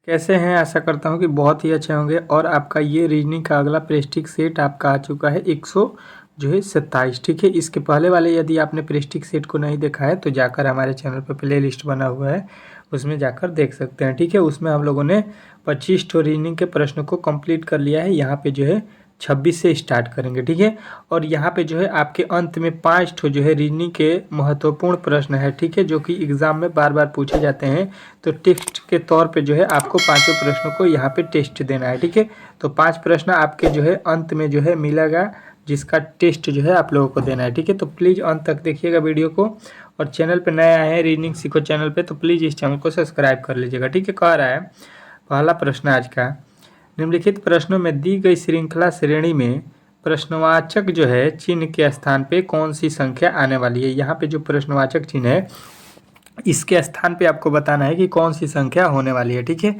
कैसे हैं? आशा करता हूँ कि बहुत ही अच्छे होंगे। और आपका ये रीजनिंग का अगला प्रेस्टिक सेट आपका आ चुका है 127। ठीक है, इसके पहले वाले यदि आपने प्रेस्टिक सेट को नहीं देखा है तो जाकर हमारे चैनल पर प्ले लिस्ट बना हुआ है, उसमें जाकर देख सकते हैं। ठीक है, उसमें हम लोगों ने 25 रीजनिंग के प्रश्नों को कंप्लीट कर लिया है। यहाँ पे जो है 26 से स्टार्ट करेंगे। ठीक है, और यहाँ पे जो है आपके अंत में 5 जो है रीजनिंग के महत्वपूर्ण प्रश्न है। ठीक है, जो कि एग्जाम में बार बार पूछे जाते हैं। तो टेस्ट के तौर पे जो है आपको 5 प्रश्नों को यहाँ पे टेस्ट देना है। ठीक है, तो 5 प्रश्न आपके जो है अंत में जो है मिलेगा, जिसका टेस्ट जो है आप लोगों को देना है। ठीक है, तो प्लीज़ अंत तक देखिएगा वीडियो को। और चैनल पे नए आए हैं रीजनिंग सीखो चैनल पे, तो प्लीज़ इस चैनल को सब्सक्राइब कर लीजिएगा। ठीक है, कह रहा है पहला प्रश्न आज का, निम्नलिखित प्रश्नों में दी गई श्रृंखला श्रेणी में प्रश्नवाचक जो है चिन्ह के स्थान पे कौन सी संख्या आने वाली है। यहाँ पे जो प्रश्नवाचक चिन्ह है इसके स्थान पे आपको बताना है कि कौन सी संख्या होने वाली है। ठीक है,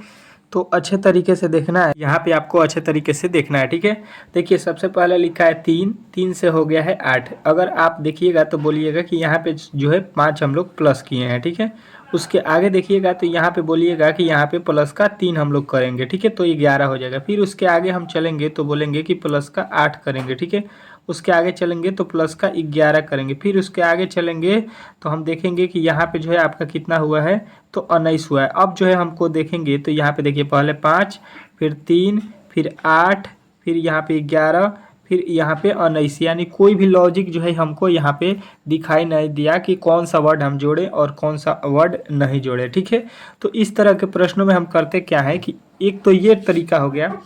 तो अच्छे तरीके से देखना है, यहाँ पे आपको अच्छे तरीके से देखना है। ठीक है, देखिए सबसे पहले लिखा है 3, 3 से हो गया है 8। अगर आप देखिएगा तो बोलिएगा कि यहाँ पे जो है 5 हम लोग प्लस किए हैं। ठीक है, उसके आगे देखिएगा तो यहाँ पे बोलिएगा कि यहाँ पे प्लस का 3 हम लोग करेंगे। ठीक है, तो 11 हो जाएगा। फिर उसके आगे हम चलेंगे तो बोलेंगे कि प्लस का 8 करेंगे। ठीक है, उसके आगे चलेंगे तो प्लस का 11 करेंगे। फिर उसके आगे चलेंगे तो हम देखेंगे कि यहाँ पे जो है आपका कितना हुआ है, तो 19 हुआ है। अब जो है हमको देखेंगे तो यहाँ पे देखिए पहले 5, फिर 3, फिर 8, फिर यहाँ पे 11, फिर यहाँ पे 19। यानी कोई भी लॉजिक जो है हमको यहाँ पे दिखाई नहीं दिया कि कौन सा वर्ड हम जोड़े और कौन सा वर्ड नहीं जोड़े। ठीक है, तो इस तरह के प्रश्नों में हम करते क्या है कि एक तो ये तरीका हो गया।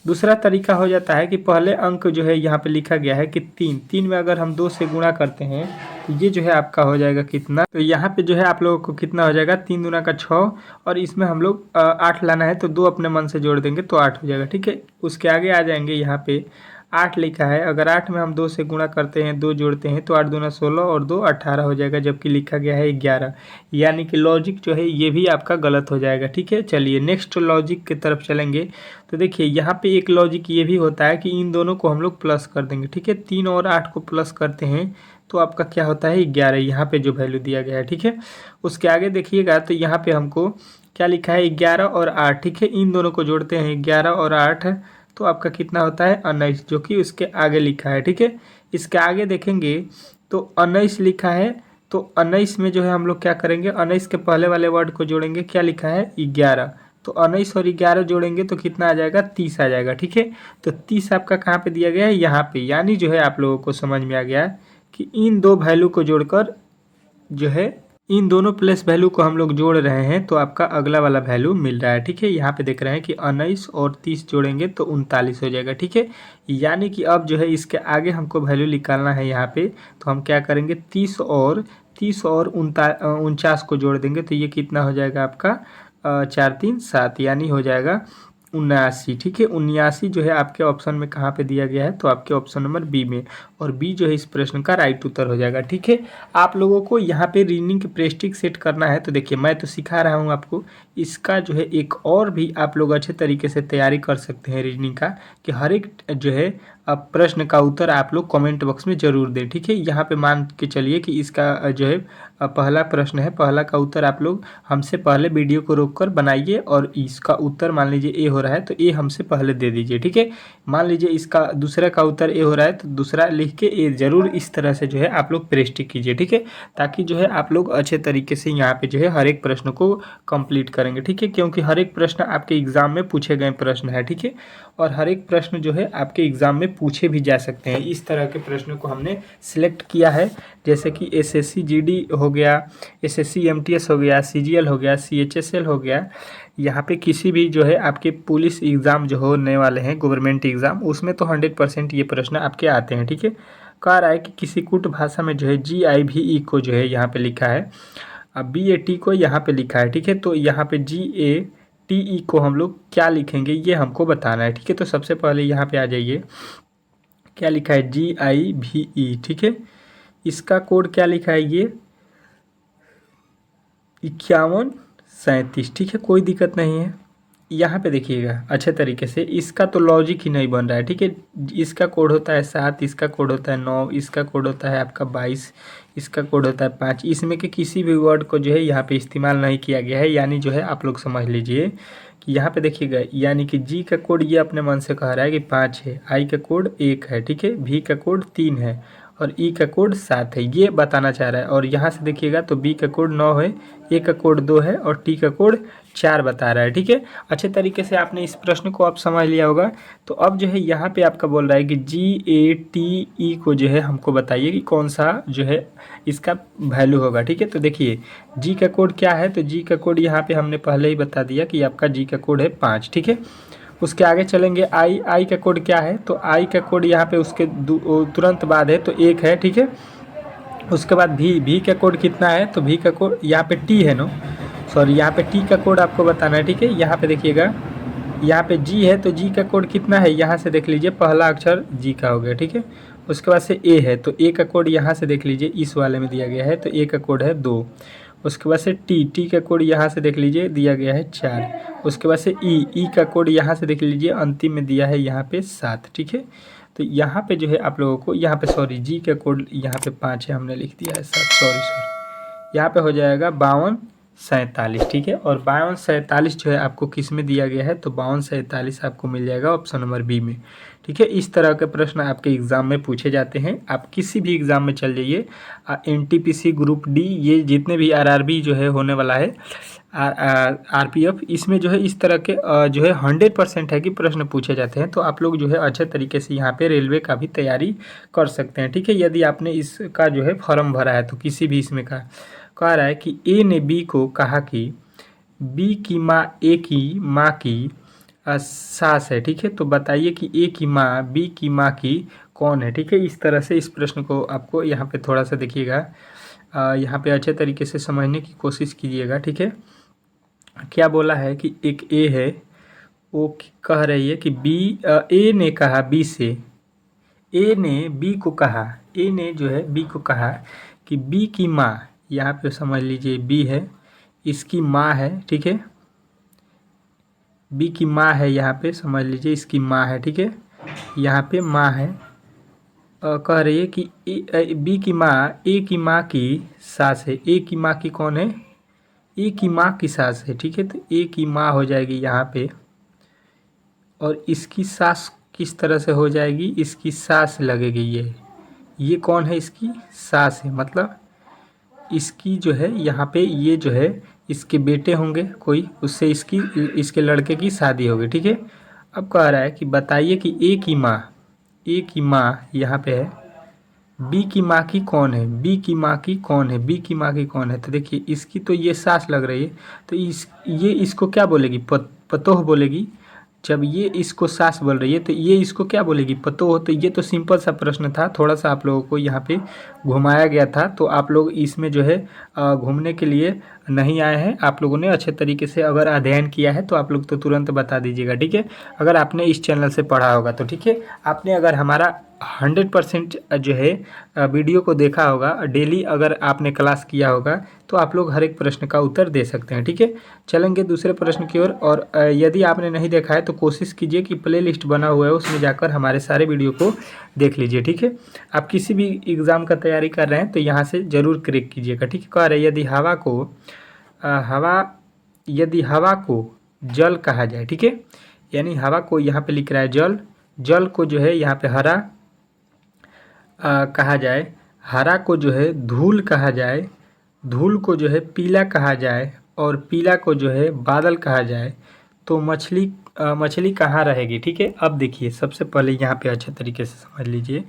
दूसरा तरीका हो जाता है कि पहले अंक जो है यहाँ पे लिखा गया है कि 3, 3 में अगर हम 2 से गुणा करते हैं तो ये जो है आपका हो जाएगा कितना, तो यहाँ पे जो है आप लोगों को कितना हो जाएगा, 3 दूना का 6, और इसमें हम लोग 8 लाना है तो 2 अपने मन से जोड़ देंगे तो 8 हो जाएगा। ठीक है, उसके आगे आ जाएंगे, यहाँ पे 8 लिखा है, अगर 8 में हम 2 से गुणा करते हैं, 2 जोड़ते हैं तो 8 दूना 16 और 2 18 हो जाएगा, जबकि लिखा गया है 11। यानी कि लॉजिक जो है ये भी आपका गलत हो जाएगा। ठीक है, चलिए नेक्स्ट लॉजिक की तरफ चलेंगे। तो देखिए यहाँ पे एक लॉजिक ये भी होता है कि इन दोनों को हम लोग प्लस कर देंगे। ठीक है, 3 और 8 को प्लस करते हैं तो आपका क्या होता है 11, यहाँ पे जो वैल्यू दिया गया है। ठीक है, उसके आगे देखिएगा तो यहाँ पे हमको क्या लिखा है 11 और 8। ठीक है, इन दोनों को जोड़ते हैं 11 और 8 तो आपका कितना होता है 19, जो कि उसके आगे लिखा है। ठीक है, इसके आगे देखेंगे तो 19 लिखा है, तो 19 में जो है हम लोग क्या करेंगे, 19 के पहले वाले वर्ड को जोड़ेंगे, क्या लिखा है 11, तो 19 और 11 जोड़ेंगे तो कितना आ जाएगा 30 आ जाएगा। ठीक है, तो 30 आपका कहाँ पे दिया गया है, यहाँ पे। यानी जो है आप लोगों को समझ में आ गया कि इन दो वैल्यू को जोड़कर जो है इन दोनों प्लस वैल्यू को हम लोग जोड़ रहे हैं तो आपका अगला वाला वैल्यू मिल रहा है। ठीक है, यहाँ पे देख रहे हैं कि 19 और 30 जोड़ेंगे तो 39 हो जाएगा। ठीक है, यानी कि अब जो है इसके आगे हमको वैल्यू निकालना है यहाँ पे, तो हम क्या करेंगे 30 और 49 को जोड़ देंगे तो ये कितना हो जाएगा आपका 4 3 7, यानी हो जाएगा 79। ठीक है, 79 जो है आपके ऑप्शन में कहाँ पे दिया गया है, तो आपके ऑप्शन नंबर बी में, और बी जो है इस प्रश्न का राइट उत्तर हो जाएगा। ठीक है, आप लोगों को यहाँ पे रीजनिंग के प्रेस्टिक सेट करना है तो देखिए मैं तो सिखा रहा हूँ आपको, इसका जो है एक और भी आप लोग अच्छे तरीके से तैयारी कर सकते हैं रीजनिंग का, कि हर एक जो है अब प्रश्न का उत्तर आप लोग कमेंट बॉक्स में ज़रूर दें। ठीक है, यहाँ पे मान के चलिए कि इसका जो है पहला प्रश्न है, पहला का उत्तर आप लोग हमसे पहले वीडियो को रोककर बनाइए, और इसका उत्तर मान लीजिए ए हो रहा है तो ए हमसे पहले दे दीजिए। ठीक है, मान लीजिए इसका दूसरा का उत्तर ए हो रहा है तो दूसरा लिख के ए ज़रूर इस तरह से जो है आप लोग प्रेस्टिक कीजिए। ठीक है, ताकि जो है आप लोग अच्छे तरीके से यहाँ पे जो है हर एक प्रश्न को कंप्लीट करेंगे। ठीक है, क्योंकि हर एक प्रश्न आपके एग्ज़ाम में पूछे गए प्रश्न है। ठीक है, और हर एक प्रश्न जो है आपके एग्ज़ाम में पूछे भी जा सकते हैं। इस तरह के प्रश्नों को हमने सिलेक्ट किया है, जैसे कि एसएससी जीडी हो गया, एसएससी एमटीएस हो गया, सीजीएल हो गया, सीएचएसएल हो गया। यहाँ पे किसी भी जो है आपके पुलिस एग्ज़ाम जो होने वाले हैं, गवर्नमेंट एग्ज़ाम, उसमें तो 100% ये प्रश्न आपके आते हैं। ठीक है, कह रहा है कि किसी कुट भाषा में जो है GIVE को जो है यहाँ पे लिखा है, अब BAT को यहाँ पे लिखा है। ठीक है, तो यहाँ पे GATE को हम लोग क्या लिखेंगे ये हमको बताना है। ठीक है, तो सबसे पहले यहाँ पे आ जाइए, क्या लिखा है GIVE। ठीक है, इसका कोड क्या लिखा है ये 5137। ठीक है, कोई दिक्कत नहीं है। यहाँ पे देखिएगा अच्छे तरीके से, इसका तो लॉजिक ही नहीं बन रहा है। ठीक है, इसका कोड होता है 7, इसका कोड होता है 9, इसका कोड होता है आपका 22, इसका कोड होता है 5। इसमें के किसी भी वर्ड को जो है यहाँ पे इस्तेमाल नहीं किया गया है। यानी जो है आप लोग समझ लीजिए कि यहाँ पे देखिएगा, यानी कि जी का कोड ये अपने मन से कह रहा है कि 5 है, आई का कोड 1 है, ठीक है, भी का कोड 3 है और ई का कोड 7 है, ये बताना चाह रहा है। और यहाँ से देखिएगा तो बी का कोड 9 है, ए का कोड 2 है और टी का कोड 4 बता रहा है, ठीक है। अच्छे तरीके से आपने इस प्रश्न को आप समझ लिया होगा। तो अब जो है यहाँ पे आपका बोल रहा है कि GATE को जो है हमको बताइए कि कौन सा जो है इसका वैल्यू होगा, ठीक है। तो देखिए जी का कोड क्या है, तो जी का कोड यहाँ पे हमने पहले ही बता दिया कि आपका जी का कोड है 5, ठीक है। उसके आगे चलेंगे, आई का कोड क्या है, तो आई का कोड यहाँ पे उसके तुरंत बाद है तो 1 है, ठीक है। उसके बाद भी का कोड कितना है, तो भी का कोड यहाँ पे टी है, नो सॉरी, यहाँ पे टी का कोड आपको बताना है, ठीक है। यहाँ पे देखिएगा, यहाँ पे जी है तो जी का कोड कितना है, यहाँ से देख लीजिए पहला अक्षर जी का हो गया, ठीक है। उसके बाद से ए है तो ए का कोड यहाँ से देख लीजिए इस वाले में दिया गया है तो ए का कोड है 2। उसके बाद से टी का कोड यहाँ से देख लीजिए दिया गया है 4। उसके बाद से ई का कोड यहाँ से देख लीजिए अंतिम में दिया है यहाँ पे 7, ठीक है। तो यहाँ पे जो है आप लोगों को यहाँ पे सॉरी जी का कोड यहाँ पे 5 है, हमने लिख दिया है 7, सॉरी यहाँ पे हो जाएगा 52 47, ठीक है। और 52 47 जो है आपको किस में दिया गया है, तो 52 47 आपको मिल जाएगा ऑप्शन नंबर बी में, ठीक है। इस तरह के प्रश्न आपके एग्ज़ाम में पूछे जाते हैं। आप किसी भी एग्ज़ाम में चल जाइए, NTPC ग्रुप डी, ये जितने भी RRB जो है होने वाला है, RPF, इसमें जो है इस तरह के जो है 100% है कि प्रश्न पूछे जाते हैं। तो आप लोग जो है अच्छे तरीके से यहाँ पे रेलवे का भी तैयारी कर सकते हैं, ठीक है। यदि आपने इसका जो है फॉर्म भरा है तो किसी भी इसमें का कह रहा है कि ए ने बी को कहा कि बी की माँ ए की माँ की सास है, ठीक है। तो बताइए कि ए की माँ बी की माँ की कौन है, ठीक है। इस तरह से इस प्रश्न को आपको यहाँ पे थोड़ा सा देखिएगा, यहाँ पे अच्छे तरीके से समझने की कोशिश कीजिएगा, ठीक है। क्या बोला है कि एक ए है, वो कह रही है कि ए ने कहा बी से, ए ने बी को कहा, ए ने जो है बी को कहा कि बी की माँ, यहाँ पे समझ लीजिए बी है, इसकी माँ है, ठीक है। बी की माँ है, यहाँ पे समझ लीजिए इसकी माँ है, ठीक है। यहाँ पे माँ है, कह रही है कि बी की माँ ए की माँ की सास है। ए की माँ की कौन है, ए की माँ की सास है, ठीक है। तो ए की माँ हो जाएगी यहाँ पे, और इसकी सास किस तरह से हो जाएगी, इसकी सास लगेगी, ये कौन है, इसकी सास है, मतलब इसकी जो है यहाँ पे ये जो है इसके बेटे होंगे कोई, उससे इसके लड़के की शादी होगी, ठीक है। अब कह रहा है कि बताइए कि ए की माँ यहाँ पे है, बी की माँ की कौन है, बी की माँ की कौन है, बी की माँ की कौन है। तो देखिए इसकी तो ये सास लग रही है, तो ये इसको क्या बोलेगी, पतोह बोलेगी। जब ये इसको सास बोल रही है तो ये इसको क्या बोलेगी, पतोह। तो ये तो सिंपल सा प्रश्न था, थोड़ा सा आप लोगों को यहाँ पे घुमाया गया था। तो आप लोग इसमें जो है घूमने के लिए नहीं आए हैं, आप लोगों ने अच्छे तरीके से अगर अध्ययन किया है तो आप लोग तो तुरंत बता दीजिएगा, ठीक है। अगर आपने इस चैनल से पढ़ा होगा तो, ठीक है। आपने अगर हमारा 100% जो है वीडियो को देखा होगा, डेली अगर आपने क्लास किया होगा तो आप लोग हर एक प्रश्न का उत्तर दे सकते हैं, ठीक है। चलेंगे दूसरे प्रश्न की ओर। और यदि आपने नहीं देखा है तो कोशिश कीजिए कि प्लेलिस्ट बना हुआ है उसमें जाकर हमारे सारे वीडियो को देख लीजिए, ठीक है। आप किसी भी एग्ज़ाम का तैयारी कर रहे हैं तो यहाँ से ज़रूर क्रैक कीजिएगा, ठीक है। कह रहे यदि हवा को जल कहा जाए, ठीक है, यानी हवा को यहाँ पे लिख रहा है जल को जो है यहाँ पे हरा कहा जाए, हरा को जो है धूल कहा जाए, धूल को जो है पीला कहा जाए और पीला को जो है बादल कहा जाए, तो मछली कहाँ रहेगी, ठीक है। अब देखिए सबसे पहले यहाँ पे अच्छे तरीके से समझ लीजिए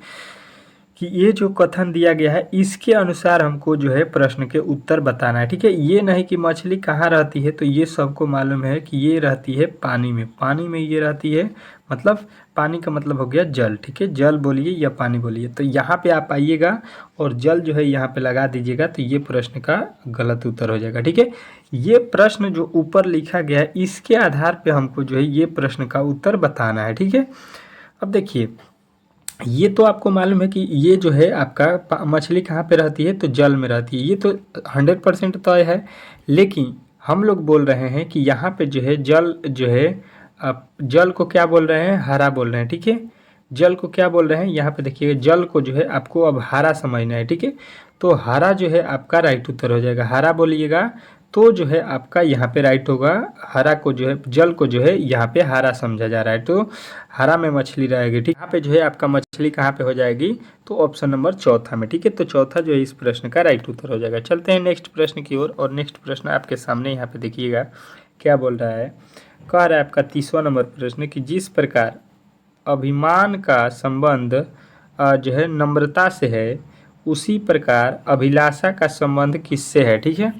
कि ये जो कथन दिया गया है इसके अनुसार हमको जो है प्रश्न के उत्तर बताना है, ठीक है। ये नहीं कि मछली कहाँ रहती है, तो ये सबको मालूम है कि ये रहती है पानी में ये रहती है, मतलब पानी का मतलब हो गया जल, ठीक है। जल बोलिए या पानी बोलिए, तो यहाँ पे आप आइएगा और जल जो है यहाँ पे लगा दीजिएगा, तो ये प्रश्न का गलत उत्तर हो जाएगा, ठीक है। ये प्रश्न जो ऊपर लिखा गया है इसके आधार पर हमको जो है ये प्रश्न का उत्तर बताना है, ठीक है। अब देखिए ये तो आपको मालूम है कि ये जो है आपका मछली कहाँ पे रहती है, तो जल में रहती है, ये तो 100% तय है। लेकिन हम लोग बोल रहे हैं कि यहाँ पे जो है जल जो है जल को क्या बोल रहे हैं, हरा बोल रहे हैं, ठीक है। जल को क्या बोल रहे हैं, यहाँ पे देखिएगा जल को जो है आपको अब हरा समझना है, ठीक है। तो हरा जो है आपका राइट उत्तर हो जाएगा, हरा बोलिएगा तो जो है आपका यहाँ पे राइट होगा, हरा को जो है, जल को जो है यहाँ पे हरा समझा जा रहा है, तो हरा में मछली रहेगी। ठीक, यहाँ पे जो है आपका मछली कहाँ पे हो जाएगी, तो ऑप्शन नंबर चौथा में। ठीक है, तो चौथा जो है इस प्रश्न का राइट उत्तर हो जाएगा। चलते हैं नेक्स्ट प्रश्न की ओर, और नेक्स्ट प्रश्न आपके सामने यहाँ पे देखिएगा क्या बोल रहा है। कह रहा है आपका 30वां नंबर प्रश्न कि जिस प्रकार अभिमान का संबंध जो है नम्रता से है, उसी प्रकार अभिलाषा का संबंध किससे है। ठीक है,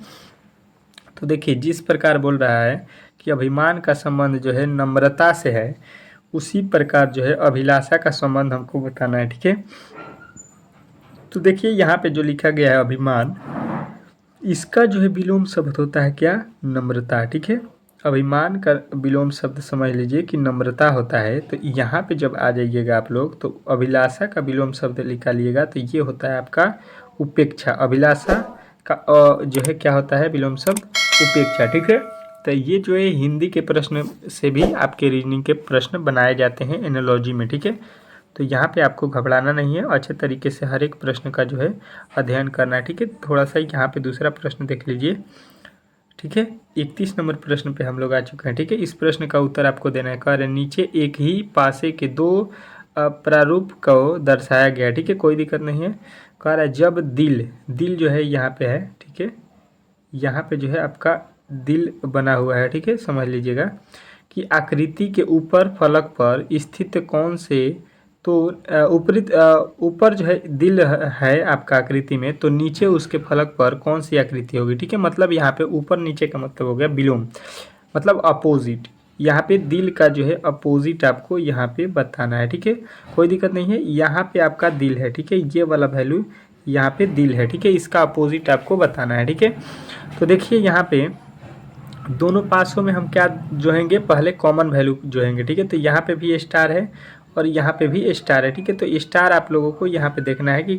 तो देखिए जिस प्रकार बोल रहा है कि अभिमान का संबंध जो है नम्रता से है, उसी प्रकार जो है अभिलाषा का संबंध हमको बताना है। ठीक है, तो देखिए यहाँ पे जो लिखा गया है अभिमान, इसका जो है विलोम शब्द होता है क्या, नम्रता। ठीक है, अभिमान का विलोम शब्द समझ लीजिए कि नम्रता होता है। तो यहाँ पे जब आ जाइएगा आप लोग, तो अभिलाषा का विलोम शब्द निकालिएगा, तो ये होता है आपका उपेक्षा। अभिलाषा का जो है क्या होता है विलोम शब्द, उपेक्षा। ठीक है, तो ये जो है हिंदी के प्रश्न से भी आपके रीजनिंग के प्रश्न बनाए जाते हैं एनालॉजी में। ठीक है, तो यहाँ पे आपको घबराना नहीं है, अच्छे तरीके से हर एक प्रश्न का जो है अध्ययन करना है। ठीक है, थोड़ा सा यहाँ पे दूसरा प्रश्न देख लीजिए। ठीक है, 31 नंबर प्रश्न पे हम लोग आ चुके हैं। ठीक है, इस प्रश्न का उत्तर आपको देना है। कह रहे नीचे एक ही पासे के दो प्रारूप को दर्शाया गया है। ठीक है, कोई दिक्कत नहीं है। कह रहा है जब दिल, दिल जो है यहाँ पे है। ठीक है, यहाँ पे जो है आपका दिल बना हुआ है। ठीक है, समझ लीजिएगा कि आकृति के ऊपर फलक पर स्थित कौन से, तो ऊपर जो है दिल है आपका आकृति में, तो नीचे उसके फलक पर कौन सी आकृति होगी। ठीक है, मतलब यहाँ पे ऊपर नीचे का मतलब हो गया विलोम, मतलब अपोजिट। यहाँ पे दिल का जो है अपोजिट आपको यहाँ पे बताना है। ठीक है, कोई दिक्कत नहीं है। यहाँ पे आपका दिल है। ठीक है, ये वाला वैल्यू यहाँ पे दिल है। ठीक है, इसका अपोजिट आपको बताना है। ठीक है, तो देखिए यहाँ पे दोनों पासों में हम क्या जोड़ेंगे, पहले कॉमन वैल्यू जोड़ेंगे। ठीक है, तो यहाँ पे भी स्टार है और यहाँ पे भी स्टार है। ठीक है, तो स्टार आप लोगों को यहाँ पे देखना है कि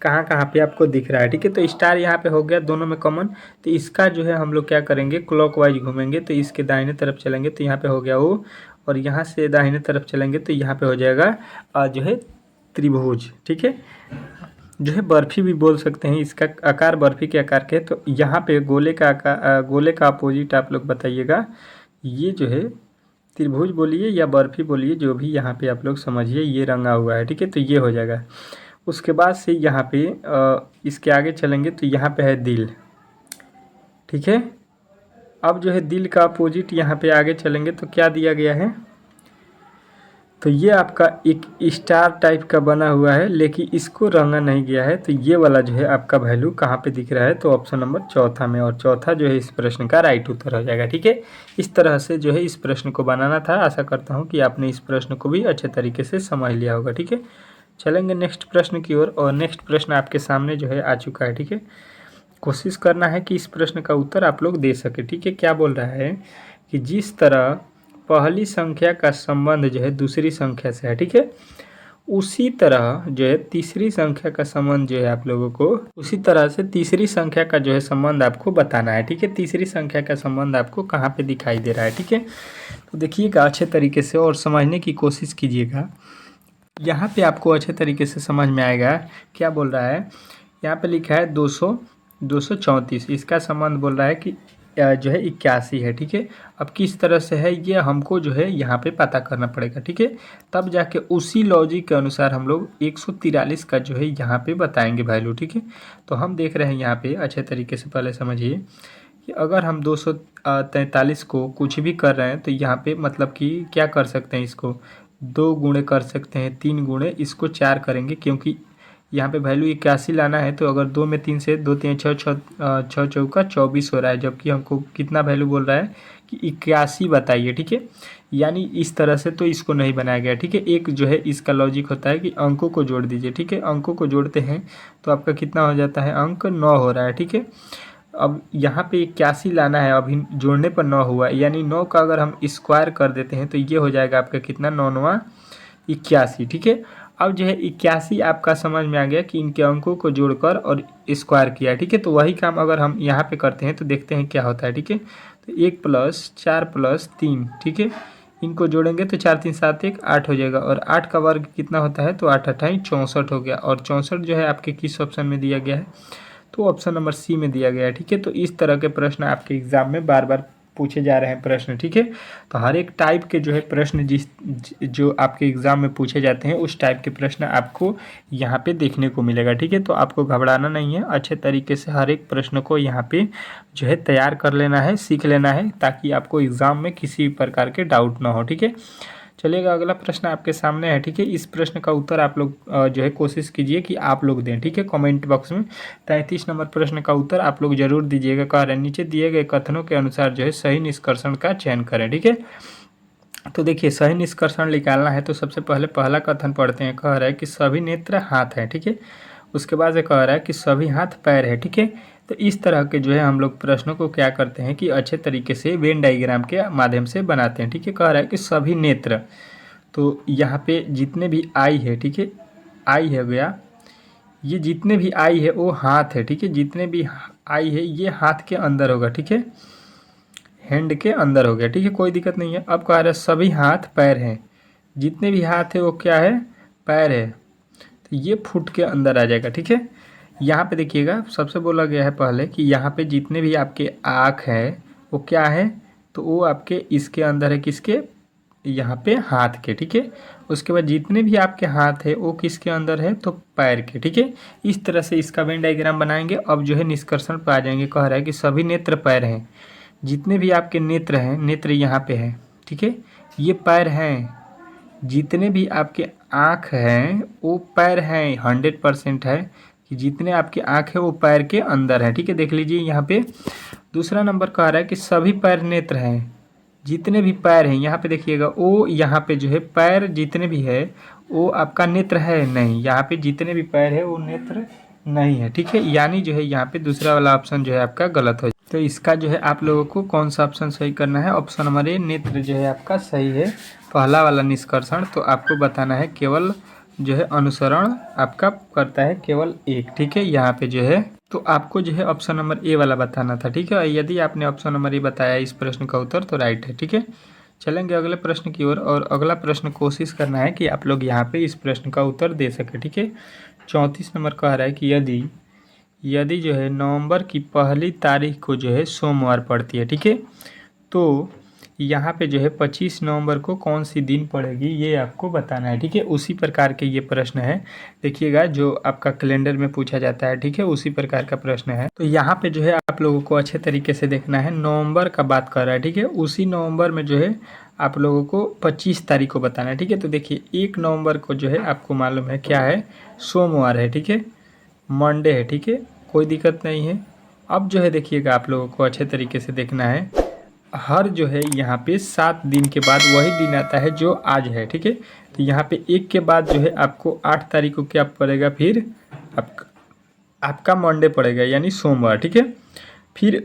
कहाँ कहाँ पे आपको दिख रहा है। ठीक है, तो स्टार यहाँ पे हो गया दोनों में कॉमन, तो इसका जो है हम लोग क्या करेंगे, क्लॉकवाइज घूमेंगे, तो इसके दाहिने तरफ चलेंगे तो यहाँ पे हो गया वो, और यहाँ से दाहिने तरफ चलेंगे तो यहाँ पे हो जाएगा जो है त्रिभुज। ठीक है, जो है बर्फी भी बोल सकते हैं, इसका आकार बर्फी के आकार के है। तो यहाँ पे गोले का आकार, गोले का अपोजिट आप लोग बताइएगा। ये जो है त्रिभुज बोलिए या बर्फी बोलिए, जो भी यहाँ पे आप लोग समझिए, ये रंगा हुआ है। ठीक है, तो ये हो जाएगा। उसके बाद से यहाँ पे इसके आगे चलेंगे तो यहाँ पे है दिल। ठीक है, अब जो है दिल का अपोजिट यहाँ पे आगे चलेंगे तो क्या दिया गया है, तो ये आपका एक स्टार टाइप का बना हुआ है, लेकिन इसको रंगा नहीं गया है। तो ये वाला जो है आपका वैल्यू कहाँ पे दिख रहा है, तो ऑप्शन नंबर चौथा में, और चौथा जो है इस प्रश्न का राइट उत्तर हो जाएगा। ठीक है, इस तरह से जो है इस प्रश्न को बनाना था। आशा करता हूँ कि आपने इस प्रश्न को भी अच्छे तरीके से समझ लिया होगा। ठीक है, चलेंगे नेक्स्ट प्रश्न की ओर, और नेक्स्ट प्रश्न आपके सामने जो है आ चुका है। ठीक है, कोशिश करना है कि इस प्रश्न का उत्तर आप लोग दे सके। ठीक है, क्या बोल रहा है कि जिस तरह पहली संख्या का संबंध जो है दूसरी संख्या से है, ठीक है, उसी तरह जो है तीसरी संख्या का संबंध जो है आप लोगों को, उसी तरह से तीसरी संख्या का जो है संबंध आपको बताना है। ठीक है, तीसरी संख्या का संबंध आपको कहाँ पे दिखाई दे रहा है। ठीक है, तो देखिएगा अच्छे तरीके से और समझने की कोशिश कीजिएगा। यहाँ पे आपको अच्छे तरीके से समझ में आएगा। क्या बोल रहा है, यहाँ पे लिखा है 234, इसका संबंध बोल रहा है कि जो है 81 है। ठीक है, अब किस तरह से है ये हमको जो है यहाँ पे पता करना पड़ेगा। ठीक है, तब जाके उसी लॉजिक के अनुसार हम लोग 143 का जो है यहाँ पे बताएंगे वैल्यू। ठीक है, तो हम देख रहे हैं यहाँ पे अच्छे तरीके से, पहले समझिए कि अगर हम 243 को कुछ भी कर रहे हैं तो यहाँ पे मतलब कि क्या कर सकते हैं, इसको 2 गुणे कर सकते हैं, 3 गुणे, इसको 4 करेंगे, क्योंकि यहाँ पे वैल्यू 81 लाना है। तो अगर 2 में 3 से 2 3 6 6 चौका 24 हो रहा है, जबकि हमको कितना वैल्यू बोल रहा है कि 81 बताइए। ठीक है, यानी इस तरह से तो इसको नहीं बनाया गया। ठीक है, एक जो है इसका लॉजिक होता है कि अंकों को जोड़ दीजिए। ठीक है, अंकों को जोड़ते हैं तो आपका कितना हो जाता है, अंक 9 हो रहा है। ठीक है, अब यहाँ पे 81 लाना है, अभी जोड़ने पर 9 हुआ, यानी 9 का अगर हम स्क्वायर कर देते हैं तो ये हो जाएगा आपका कितना, 9 9 81। ठीक है, अब जो है 81 आपका समझ में आ गया कि इनके अंकों को जोड़कर और स्क्वायर किया। ठीक है, तो वही काम अगर हम यहाँ पे करते हैं तो देखते हैं क्या होता है। ठीक है, तो 1 + 4 + 3, ठीक है, इनको जोड़ेंगे तो 4 3 7 1 8 हो जाएगा, और 8 का वर्ग कितना होता है, तो 8 8 64 हो गया, और 64 जो है आपके किस ऑप्शन में दिया गया है, तो ऑप्शन नंबर सी में दिया गया है। ठीक है, तो इस तरह के प्रश्न आपके एग्जाम में बार बार पूछे जा रहे हैं प्रश्न। ठीक है, तो हर एक टाइप के जो है प्रश्न जो आपके एग्ज़ाम में पूछे जाते हैं उस टाइप के प्रश्न आपको यहाँ पे देखने को मिलेगा। ठीक है, तो आपको घबराना नहीं है, अच्छे तरीके से हर एक प्रश्न को यहाँ पे जो है तैयार कर लेना है, सीख लेना है, ताकि आपको एग्ज़ाम में किसी प्रकार के डाउट ना हो। ठीक है, चलिएगा अगला प्रश्न आपके सामने है। ठीक है, इस प्रश्न का उत्तर आप लोग जो है कोशिश कीजिए कि आप लोग दें। ठीक है, कमेंट बॉक्स में 33 नंबर प्रश्न का उत्तर आप लोग जरूर दीजिएगा। कह रहे हैं नीचे दिए गए कथनों के अनुसार जो है सही निष्कर्षण का चयन करें। ठीक है, तो देखिए सही निष्कर्षण निकालना है तो सबसे पहले पहला कथन पढ़ते हैं। कह रहा है कि सभी नेत्र हाथ है। ठीक है, उसके बाद से कह रहा है कि सभी हाथ पैर है। ठीक है, तो इस तरह के जो है हम लोग प्रश्नों को क्या करते हैं कि अच्छे तरीके से वेन डायग्राम के माध्यम से बनाते हैं। ठीक है, कह रहा है कि सभी नेत्र, तो यहाँ पे जितने भी आई है, ठीक है, आई है गया, ये जितने भी आई है वो हाथ है। ठीक है, जितने भी आई है ये हाथ के अंदर होगा। ठीक है, हैंड के अंदर हो गया। ठीक है, कोई दिक्कत नहीं है। अब कह रहा है सभी हाथ पैर हैं, जितने भी हाथ है वो क्या है, पैर है, तो ये फुट के अंदर आ जाएगा। ठीक है, यहाँ पे देखिएगा सबसे बोला गया है पहले कि यहाँ पे जितने भी आपके आँख है वो क्या है, तो वो आपके इसके अंदर है, किसके, यहाँ पे हाथ के। ठीक है, उसके बाद जितने भी आपके हाथ है वो किसके अंदर है, तो पैर के। ठीक है, इस तरह से इसका वेन डायग्राम बनाएंगे। अब जो है निष्कर्षण पर आ जाएंगे। कह रहा है कि सभी नेत्र पैर हैं, जितने भी आपके नेत्र हैं, नेत्र यहाँ पे है। ठीक है, ये पैर हैं, जितने भी आपके आँख हैं वो पैर हैं, 100% है कि जितने आपके आँख है वो पैर के अंदर है। ठीक है, देख लीजिए यहाँ पे दूसरा नंबर कह रहा है कि सभी पैर नेत्र हैं, जितने भी पैर हैं, यहाँ पे देखिएगा वो यहाँ पे जो है पैर जितने भी है वो आपका नेत्र है नहीं, यहाँ पे जितने भी पैर है वो नेत्र नहीं है। ठीक है, यानी जो है यहाँ पे दूसरा वाला ऑप्शन जो है आपका गलत हो। तो इसका जो है आप लोगों को कौन सा ऑप्शन सही करना है, ऑप्शन नंबर ए नेत्र जो है आपका सही है, पहला वाला निष्कर्षण। तो आपको बताना है केवल जो है अनुसरण आपका करता है केवल एक। ठीक है, यहाँ पे जो है तो आपको जो है ऑप्शन नंबर ए वाला बताना था। ठीक है, यदि आपने ऑप्शन नंबर ए बताया इस प्रश्न का उत्तर तो राइट है। ठीक है, चलेंगे अगले प्रश्न की ओर। और अगला प्रश्न कोशिश करना है कि आप लोग यहाँ पे इस प्रश्न का उत्तर दे सके। ठीक है, 34 नंबर कह रहा है कि यदि जो है नवंबर की पहली तारीख को जो है सोमवार पड़ती है। ठीक है, तो यहाँ पे जो है 25 नवंबर को कौन सी दिन पड़ेगी ये आपको बताना है। ठीक है, उसी प्रकार के ये प्रश्न है, देखिएगा जो आपका कैलेंडर में पूछा जाता है। ठीक है, उसी प्रकार का प्रश्न है। तो यहाँ पे जो है आप लोगों को अच्छे तरीके से देखना है, नवंबर का बात कर रहा है। ठीक है, उसी नवंबर में जो है आप लोगों को 25 तारीख को बताना है। ठीक है, तो देखिए 1 नवंबर को जो है आपको मालूम है क्या है, सोमवार है। ठीक है, मंडे है। ठीक है, कोई दिक्कत नहीं है। अब जो है देखिएगा आप लोगों को अच्छे तरीके से देखना है, हर जो है यहाँ पे 7 दिन के बाद वही दिन आता है जो आज है। ठीक है, तो यहाँ पे 1 के बाद जो है आपको 8 तारीख को क्या पड़ेगा, फिर आपका मंडे पड़ेगा यानी सोमवार। ठीक है, फिर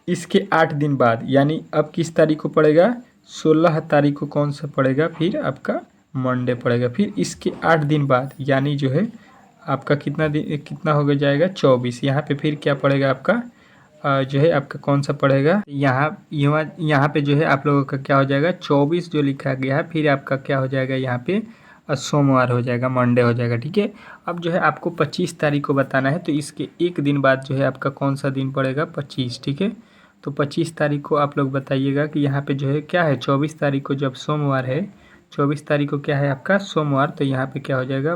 इसके 8 दिन बाद यानी अब किस तारीख को पड़ेगा, 16 तारीख को कौन सा पड़ेगा, फिर आपका मंडे पड़ेगा। फिर इसके 8 दिन बाद यानी जो है आपका कितना हो जाएगा, 24। यहाँ पे फिर क्या पड़ेगा आपका जो है आपका कौन सा पड़ेगा, यहाँ पे जो है आप लोगों का क्या हो जाएगा, 24 जो लिखा गया है, फिर आपका क्या हो जाएगा यहाँ पे सोमवार हो जाएगा, मंडे हो जाएगा। ठीक है, अब जो है आपको 25 तारीख को बताना है, तो इसके 1 दिन बाद जो है आपका कौन सा दिन पड़ेगा, 25। ठीक है, तो 25 तारीख को आप लोग बताइएगा कि यहाँ पे जो है क्या है, 24 तारीख को जब सोमवार है, 24 तारीख को क्या है आपका सोमवार, तो यहाँ पे क्या हो जाएगा,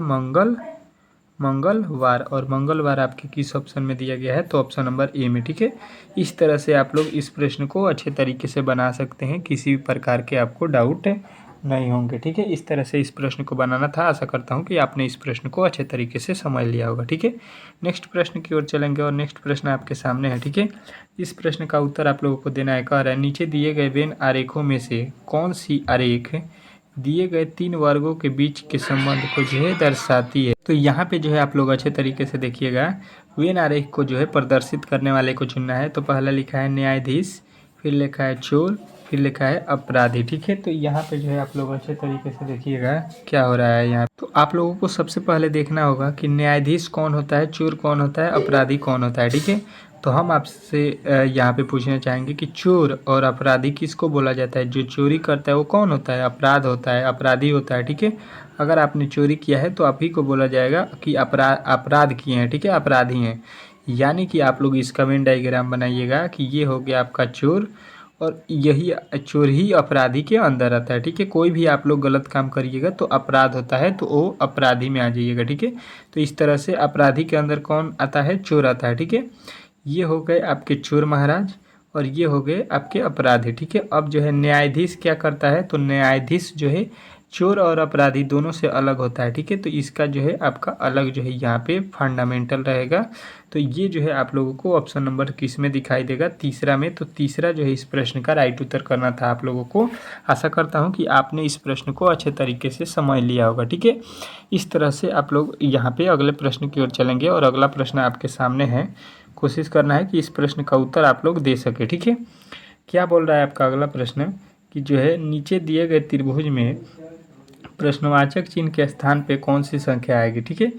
मंगलवार। और मंगलवार आपके किस ऑप्शन में दिया गया है, तो ऑप्शन नंबर ए में। ठीक है, इस तरह से आप लोग इस प्रश्न को अच्छे तरीके से बना सकते हैं, किसी भी प्रकार के आपको डाउट नहीं होंगे। ठीक है, इस तरह से इस प्रश्न को बनाना था। आशा करता हूं कि आपने इस प्रश्न को अच्छे तरीके से समझ लिया होगा। ठीक है, नेक्स्ट प्रश्न की ओर चलेंगे और नेक्स्ट प्रश्न आपके सामने है। ठीक है, इस प्रश्न का उत्तर आप लोगों को देना है। कह रहा है नीचे दिए गए वेन आरेखों में से कौन सी आरेख दिए गए 3 वर्गों के बीच के संबंध को जो है दर्शाती है। तो यहाँ पे जो है आप लोग अच्छे तरीके से देखिएगा, वेन आरेख को जो है प्रदर्शित करने वाले को चुनना है। तो पहला लिखा है न्यायाधीश, फिर लिखा है चोर, फिर लिखा है अपराधी। ठीक है, तो यहाँ पे जो है आप लोग अच्छे तरीके से देखिएगा क्या हो रहा है यहाँ। तो आप लोगों को सबसे पहले देखना होगा कि न्यायाधीश कौन होता है, चोर कौन होता है, अपराधी कौन होता है। ठीक है, तो हम आपसे यहाँ पे पूछना चाहेंगे कि चोर और अपराधी किसको बोला जाता है, जो चोरी करता है वो कौन होता है, अपराध होता है, अपराधी होता है। ठीक है, अगर आपने चोरी किया है तो आप ही को बोला जाएगा कि अपराध किए हैं। ठीक है, अपराधी हैं। यानी कि आप लोग इसका वेन डायग्राम बनाइएगा कि ये हो गया आपका चोर और यही चोर ही अपराधी के अंदर आता है। ठीक है, कोई भी आप लोग गलत काम करिएगा तो अपराध होता है, तो वो अपराधी में आ जाइएगा। ठीक है, तो इस तरह से अपराधी के अंदर कौन आता है? चोर आता है। ठीक है, ये हो गए आपके चोर महाराज और ये हो गए आपके अपराधी। ठीक है, अब जो है न्यायाधीश क्या करता है? तो न्यायाधीश जो है चोर और अपराधी दोनों से अलग होता है। ठीक है, तो इसका जो है आपका अलग जो है यहाँ पे फंडामेंटल रहेगा। तो ये जो है आप लोगों को ऑप्शन नंबर किस में दिखाई देगा? तीसरा में। तो तीसरा जो है इस प्रश्न का राइट उत्तर करना था आप लोगों को। आशा करता हूँ कि आपने इस प्रश्न को अच्छे तरीके से समझ लिया होगा। ठीक है, इस तरह से आप लोग यहाँ पे अगले प्रश्न की ओर चलेंगे और अगला प्रश्न आपके सामने है। कोशिश करना है कि इस प्रश्न का उत्तर आप लोग दे सके। ठीक है, क्या बोल रहा है आपका अगला प्रश्न कि जो है नीचे दिए गए त्रिभुज में प्रश्नवाचक चिन्ह के स्थान पे कौन सी संख्या आएगी? ठीक है,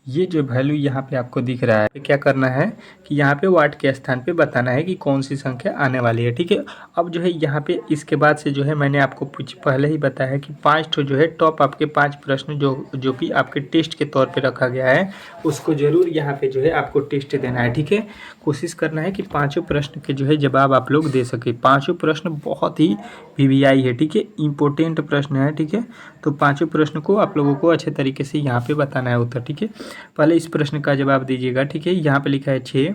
ये जो वैल्यू यहाँ पे आपको दिख रहा है, क्या करना है कि यहाँ पे वाट के स्थान पे बताना है कि कौन सी संख्या आने वाली है। ठीक है, अब जो है यहाँ पे इसके बाद से जो है मैंने आपको पहले ही बताया है कि 5 तो जो है टॉप आपके 5 प्रश्न जो कि आपके टेस्ट के तौर पे रखा गया है, उसको ज़रूर यहाँ पे जो है आपको टेस्ट देना है। ठीक है, कोशिश करना है कि पाँचों प्रश्न के जो है जवाब आप लोग दे सके। पाँचों प्रश्न बहुत ही वीवीआई है। ठीक है, इम्पोर्टेंट प्रश्न है। ठीक है, तो पाँचों प्रश्न को आप लोगों को अच्छे तरीके से यहाँ पे बताना है उत्तर। ठीक है, पहले इस प्रश्न का जवाब दीजिएगा। ठीक है, यहाँ पे लिखा है 6,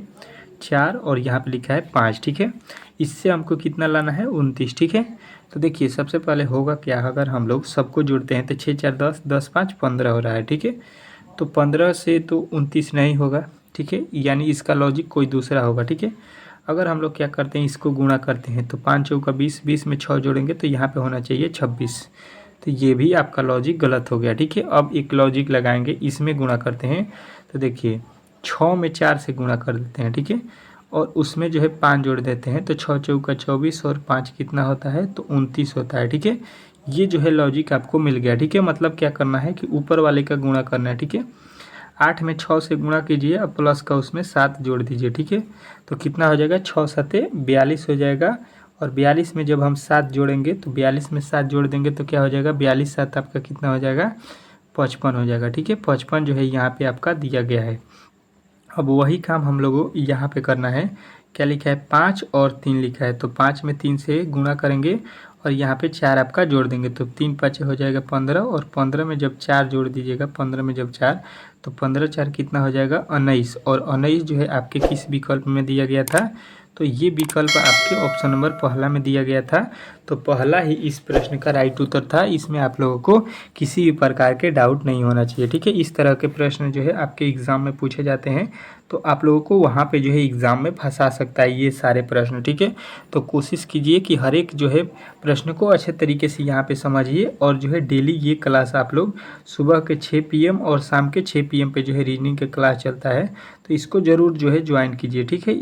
4 और यहाँ पे लिखा है 5। ठीक है, इससे हमको कितना लाना है? 29। ठीक है, तो देखिए सबसे पहले होगा क्या, अगर हम लोग सबको जोड़ते हैं तो 6 4 10, 10 5 15 हो रहा है। ठीक है, तो 15 से तो 29 नहीं होगा। ठीक है, यानी इसका लॉजिक कोई दूसरा होगा। ठीक है, अगर हम लोग क्या करते हैं, इसको गुणा करते हैं तो 5 चौका 20, 20 में 6 जोड़ेंगे तो यहाँ पे होना चाहिए 26। तो ये भी आपका लॉजिक गलत हो गया। ठीक है, अब एक लॉजिक लगाएंगे, इसमें गुणा करते हैं तो देखिए 6 में 4 से गुणा कर देते हैं। ठीक है, और उसमें जो है 5 जोड़ देते हैं तो 6 चौका 24 और 5 कितना होता है? तो 29 होता है। ठीक है, ये जो है लॉजिक आपको मिल गया। ठीक है, मतलब क्या करना है कि ऊपर वाले का गुणा करना है। ठीक है, 8 में 6 से गुणा कीजिए और प्लस का उसमें 7 जोड़ दीजिए। ठीक है, तो कितना हो जाएगा? 6 7 42 हो जाएगा और 42 में जब हम 7 जोड़ेंगे तो 42 में 7 जोड़ देंगे तो क्या हो जाएगा? 42 7 आपका कितना हो जाएगा? 55 हो जाएगा। ठीक है, 55 जो है यहाँ पे आपका दिया गया है। अब वही काम हम लोगों यहाँ पे करना है। क्या लिखा है? 5 और 3 लिखा है, तो 5 में 3 से गुणा करेंगे और यहाँ पे 4 आपका जोड़ देंगे तो 3 5 हो जाएगा 15 और 15 में जब 4 जोड़ दीजिएगा, 15 में जब 4 तो 15 4 कितना हो जाएगा? 19 और 19 जो है आपके किस विकल्प में दिया गया था? तो ये विकल्प आपके ऑप्शन नंबर पहला में दिया गया था। तो पहला ही इस प्रश्न का राइट उत्तर था। इसमें आप लोगों को किसी भी प्रकार के डाउट नहीं होना चाहिए। ठीक है, इस तरह के प्रश्न जो है आपके एग्ज़ाम में पूछे जाते हैं तो आप लोगों को वहाँ पे जो है एग्ज़ाम में फंसा सकता है ये सारे प्रश्न। ठीक है, तो कोशिश कीजिए कि हर एक जो है प्रश्न को अच्छे तरीके से यहाँ पे समझिए और जो है डेली ये क्लास आप लोग सुबह के 6 PM और शाम के 6 PM पे जो है रीजनिंग का क्लास चलता है, तो इसको ज़रूर जो है ज्वाइन कीजिए। ठीक है,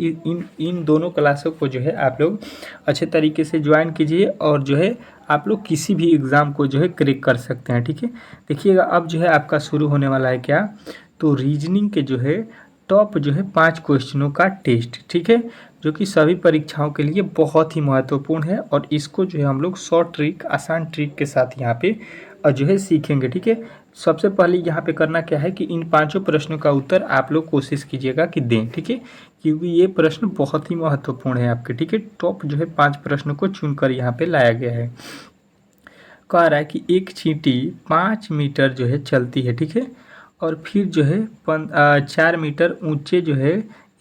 इन दोनों क्लासों को जो है आप लोग अच्छे तरीके से ज्वाइन कीजिए और जो है आप लोग किसी भी एग्ज़ाम को जो है क्रैक कर सकते हैं। ठीक है, देखिएगा अब जो है आपका शुरू होने वाला है क्या, तो रीजनिंग के जो है टॉप जो है 5 क्वेश्चनों का टेस्ट। ठीक है, जो कि सभी परीक्षाओं के लिए बहुत ही महत्वपूर्ण है और इसको जो है हम लोग शॉर्ट ट्रिक, आसान ट्रिक के साथ यहाँ पे जो है सीखेंगे। ठीक है, सबसे पहले यहाँ पे करना क्या है कि इन 5 प्रश्नों का उत्तर आप लोग कोशिश कीजिएगा कि दें। ठीक है, क्योंकि ये प्रश्न बहुत ही महत्वपूर्ण है आपके। ठीक है, टॉप जो है 5 प्रश्नों को चुनकर यहाँ पे लाया गया है। कह रहा है कि एक चींटी 5 मीटर जो है चलती है। ठीक है, और फिर जो है 4 मीटर ऊंचे जो है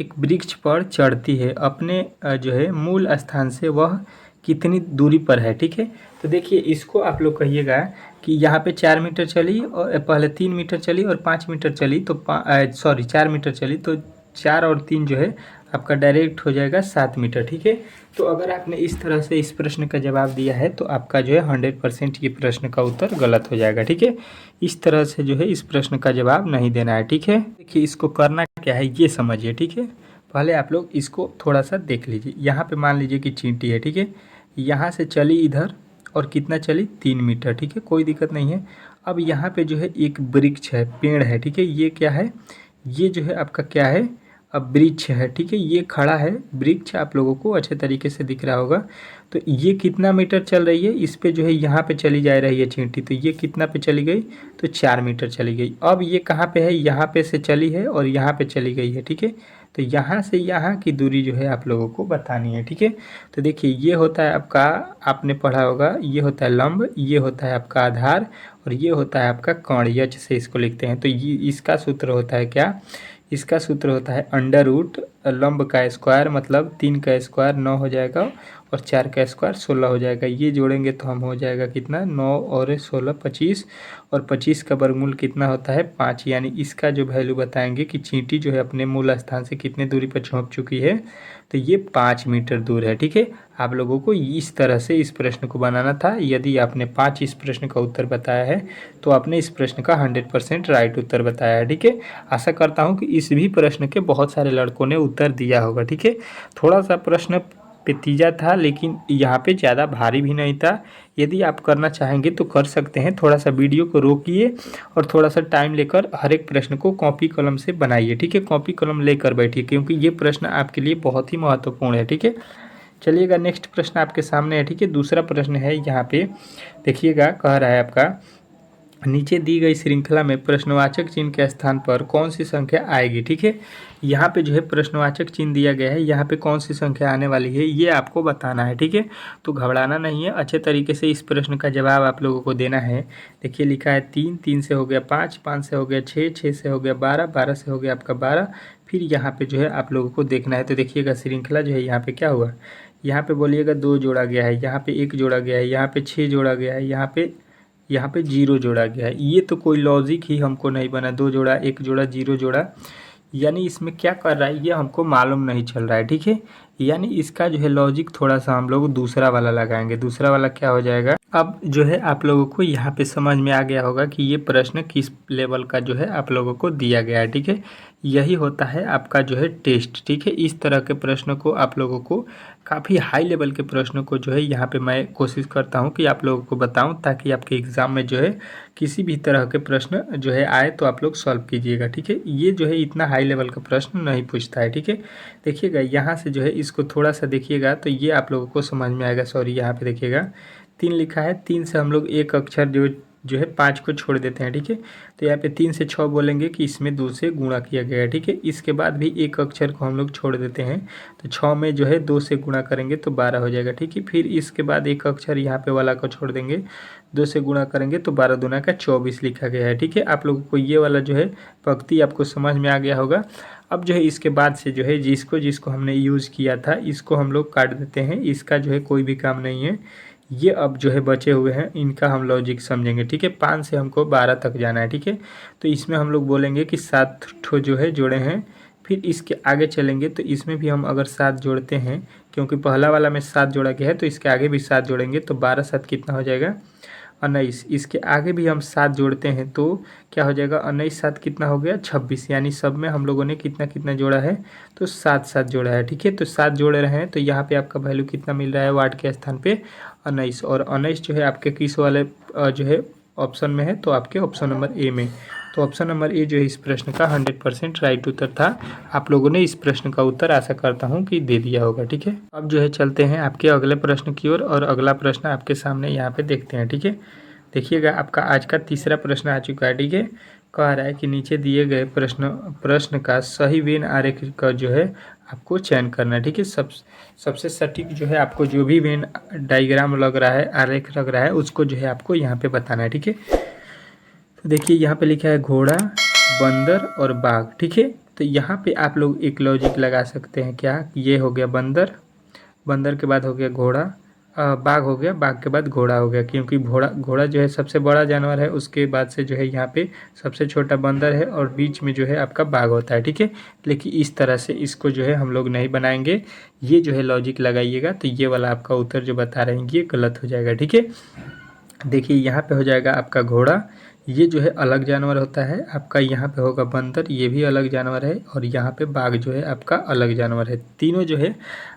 एक वृक्ष पर चढ़ती है, अपने जो है मूल स्थान से वह कितनी दूरी पर है। ठीक है, तो देखिए इसको आप लोग कहिएगा कि यहाँ पे 4 मीटर चली और पहले 3 मीटर चली और 5 मीटर चली तो 4 मीटर चली तो 4 और 3 जो है आपका डायरेक्ट हो जाएगा 7 मीटर। ठीक है, तो अगर आपने इस तरह से इस प्रश्न का जवाब दिया है तो आपका जो है 100% ये प्रश्न का उत्तर गलत हो जाएगा। ठीक है, इस तरह से जो है इस प्रश्न का जवाब नहीं देना है। ठीक है, देखिए इसको करना क्या है ये समझिए। ठीक है, पहले आप लोग इसको थोड़ा सा देख लीजिए। यहाँ पे मान लीजिए कि चींटी है। ठीक है, यहाँ से चली इधर और कितना चली? 3 मीटर। ठीक है, कोई दिक्कत नहीं है। अब यहाँ पे जो है एक वृक्ष है, पेड़ है। ठीक है, ये क्या है? ये जो है आपका क्या है? अब वृक्ष है। ठीक है, ये खड़ा है वृक्ष, आप लोगों को अच्छे तरीके से दिख रहा होगा। तो ये कितना मीटर चल रही है? इस पे जो है यहाँ पे चली जा रही है चींटी, तो ये कितना पे चली गई? तो 4 मीटर चली गई। अब ये कहाँ पे है? यहाँ पे से चली है और यहाँ पे चली गई है। ठीक है, तो यहाँ से यहाँ की दूरी जो है आप लोगों को बतानी है, ठीक है। तो देखिए ये होता है आपका, आपने पढ़ा होगा, ये होता है लंब, ये होता है आपका आधार और ये होता है आपका कर्ण, यच से इसको लिखते हैं। तो ये इसका सूत्र होता है क्या, इसका सूत्र होता है अंडर रूट लंब का स्क्वायर मतलब 3 का स्क्वायर 9 हो जाएगा और 4 का स्क्वायर 16 हो जाएगा। ये जोड़ेंगे तो हम हो जाएगा कितना, 9 और 16 25 और 25 का वर्गमूल कितना होता है 5। यानी इसका जो वैल्यू बताएंगे कि चींटी जो है अपने मूल स्थान से कितने दूरी पर पहुँच चुकी है, तो ये 5 मीटर दूर है, ठीक है। आप लोगों को इस तरह से इस प्रश्न को बनाना था। यदि आपने 5 इस प्रश्न का उत्तर बताया है तो आपने इस प्रश्न का 100% राइट उत्तर बताया है, ठीक है। आशा करता हूँ कि इस भी प्रश्न के बहुत सारे लड़कों ने उत्तर दिया होगा, ठीक है। थोड़ा सा प्रश्न पेचीदा था लेकिन यहाँ पे ज़्यादा भारी भी नहीं था। यदि आप करना चाहेंगे तो कर सकते हैं। थोड़ा सा वीडियो को रोकिए और थोड़ा सा टाइम लेकर हर एक प्रश्न को कॉपी कलम से बनाइए, ठीक है। कॉपी कलम लेकर बैठिए क्योंकि ये प्रश्न आपके लिए बहुत ही महत्वपूर्ण है, ठीक है। चलिएगा नेक्स्ट प्रश्न आपके सामने है, ठीक है। दूसरा प्रश्न है यहाँ पे देखिएगा, कह रहा है आपका नीचे दी गई श्रृंखला में प्रश्नवाचक चिन्ह के स्थान पर कौन सी संख्या आएगी, ठीक है। यहाँ पे जो है प्रश्नवाचक चिन्ह दिया गया है, यहाँ पे कौन सी संख्या आने वाली है ये आपको बताना है, ठीक है। तो घबराना नहीं है, अच्छे तरीके से इस प्रश्न का जवाब आप लोगों को देना है। देखिए लिखा है 3, 3 से हो गया 5, 5 से हो गया 6, 6 से हो गया 12, 12 से हो गया आपका 12। फिर यहाँ पे जो है आप लोगों को देखना है। तो देखिएगा श्रृंखला जो है यहाँ पे क्या हुआ, यहाँ पे बोलिएगा 2 जोड़ा गया है, यहाँ पे 1 जोड़ा गया है, यहाँ पे 6 जोड़ा गया है, यहाँ पे 0 जोड़ा गया है। ये तो कोई लॉजिक ही हमको नहीं बना, 2 जोड़ा 1 जोड़ा 0 जोड़ा, यानी इसमें क्या कर रहा है ये हमको मालूम नहीं चल रहा है, ठीक है। यानी इसका जो है लॉजिक थोड़ा सा हम लोग दूसरा वाला लगाएंगे। दूसरा वाला क्या हो जाएगा, अब जो है आप लोगों को यहाँ पे समझ में आ गया होगा कि ये प्रश्न किस लेवल का जो है आप लोगों को दिया गया है, ठीक है। यही होता है आपका जो है टेस्ट, ठीक है। इस तरह के प्रश्न को आप लोगों को, काफ़ी हाई लेवल के प्रश्नों को जो है यहाँ पे मैं कोशिश करता हूँ कि आप लोगों को बताऊँ ताकि आपके एग्ज़ाम में जो है किसी भी तरह के प्रश्न जो है आए तो आप लोग सॉल्व कीजिएगा, ठीक है। ये जो है इतना हाई लेवल का प्रश्न नहीं पूछता है, ठीक है। देखिएगा यहाँ से जो है इसको थोड़ा सा देखिएगा तो ये आप लोगों को समझ में आएगा। सॉरी यहाँ पे देखिएगा 3 लिखा है, 3 से हम लोग एक अक्षर जो है 5 को छोड़ देते हैं, ठीक है। तो यहाँ पे 3 से 6 बोलेंगे कि इसमें 2 से गुणा किया गया है, ठीक है। इसके बाद भी एक अक्षर को हम लोग छोड़ देते हैं तो 6 में जो है 2 से गुणा करेंगे तो 12 हो जाएगा, ठीक है। फिर इसके बाद एक अक्षर यहाँ पे वाला को छोड़ देंगे, 2 से गुणा करेंगे तो 12 दूना का 24 लिखा गया है, ठीक है। आप लोगों को ये वाला जो है पंक्ति आपको समझ में आ गया होगा। अब जो है इसके बाद से जो है जिसको जिसको हमने यूज़ किया था इसको हम लोग काट देते हैं, इसका जो है कोई भी काम नहीं है। ये अब जो है बचे हुए हैं इनका हम लॉजिक समझेंगे, ठीक है। 5 से हमको 12 तक जाना है, ठीक है। तो इसमें हम लोग बोलेंगे कि 7 ठो जो है जोड़े हैं। फिर इसके आगे चलेंगे तो इसमें भी हम अगर 7 जोड़ते हैं, क्योंकि पहला वाला में 7 जोड़ा गया है तो इसके आगे भी 7 जोड़ेंगे तो 12 7 कितना हो जाएगा 19। इसके आगे भी हम 7 जोड़ते हैं तो क्या हो जाएगा 19 7 कितना हो गया 26। यानी सब में हम लोगों ने कितना कितना जोड़ा है तो 7 7 जोड़ा है, ठीक है। तो 7 जोड़े रहे हैं तो यहाँ पे आपका वैल्यू कितना मिल रहा है वाट के स्थान पे 19। और 19 जो है आपके किस वाले जो है ऑप्शन में है तो आपके ऑप्शन नंबर ए में। तो ऑप्शन नंबर ए जो है इस प्रश्न का 100% राइट उत्तर था। आप लोगों ने इस प्रश्न का उत्तर आशा करता हूं कि दे दिया होगा, ठीक है। अब जो है चलते हैं आपके अगले प्रश्न की ओर और अगला प्रश्न आपके सामने यहाँ पे देखते हैं, ठीक है। देखिएगा आपका आज का तीसरा प्रश्न आ चुका है, ठीक है। कह रहा है कि नीचे दिए गए प्रश्न का सही वेन आरेख का जो है आपको चयन करना है, ठीक है। सबसे सटीक जो है आपको जो भी वेन डायग्राम लग रहा है, आरेख लग रहा है, उसको जो है आपको यहाँ पे बताना है, ठीक है। तो देखिए यहाँ पे लिखा है घोड़ा, बंदर और बाघ, ठीक है। तो यहाँ पे आप लोग एक लॉजिक लगा सकते हैं, क्या ये हो गया बंदर, बंदर के बाद हो गया घोड़ा, बाघ हो गया, बाघ के बाद घोड़ा हो गया, क्योंकि घोड़ा जो है सबसे बड़ा जानवर है, उसके बाद से जो है यहाँ पे सबसे छोटा बंदर है और बीच में जो है आपका बाघ होता है, ठीक है। लेकिन इस तरह से इसको जो है हम लोग नहीं बनाएंगे, ये जो है लॉजिक लगाइएगा तो ये वाला आपका उत्तर जो बता रहे हैं ये गलत हो जाएगा, ठीक है। देखिए यहाँ पे हो जाएगा आपका घोड़ा, ये जो है अलग जानवर होता है आपका। यहाँ पे होगा बंदर, ये भी अलग जानवर है। और यहाँ पे बाघ जो है आपका अलग जानवर है। तीनों जो है